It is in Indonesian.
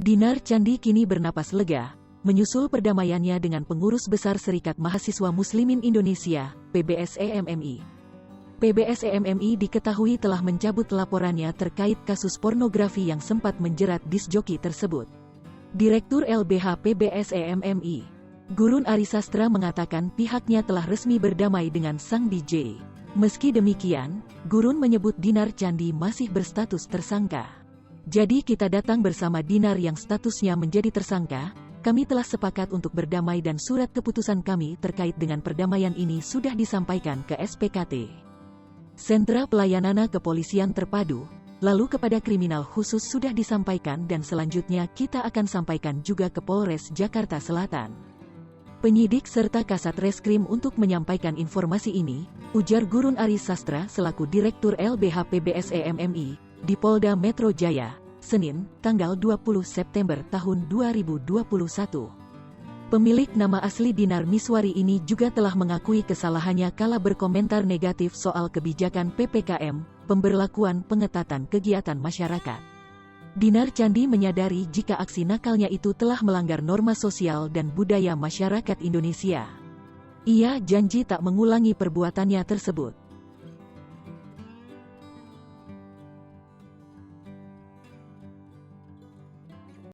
Dinar Candi kini bernapas lega, menyusul perdamaiannya dengan Pengurus Besar Serikat Mahasiswa Muslimin Indonesia, PBSE-MMI. PBSE-MMI diketahui telah mencabut laporannya terkait kasus pornografi yang sempat menjerat disjoki tersebut. Direktur LBH PBSE-MMI, Gurun Arisastra mengatakan pihaknya telah resmi berdamai dengan sang DJ. Meski demikian, Gurun menyebut Dinar Candi masih berstatus tersangka. Jadi kita datang bersama Dinar yang statusnya menjadi tersangka, kami telah sepakat untuk berdamai dan surat keputusan kami terkait dengan perdamaian ini sudah disampaikan ke SPKT. Sentra Pelayanan Kepolisian Terpadu, lalu kepada Kriminal Khusus sudah disampaikan dan selanjutnya kita akan sampaikan juga ke Polres Jakarta Selatan. Penyidik serta Kasat Reskrim untuk menyampaikan informasi ini, ujar Gurun Arisastra selaku Direktur LBH PBSE-MMI, di Polda Metro Jaya, Senin, tanggal 20 September tahun 2021. Pemilik nama asli Dinar Miswari ini juga telah mengakui kesalahannya kala berkomentar negatif soal kebijakan PPKM, pemberlakuan pengetatan kegiatan masyarakat. Dinar Candi menyadari jika aksi nakalnya itu telah melanggar norma sosial dan budaya masyarakat Indonesia. Ia janji tak mengulangi perbuatannya tersebut.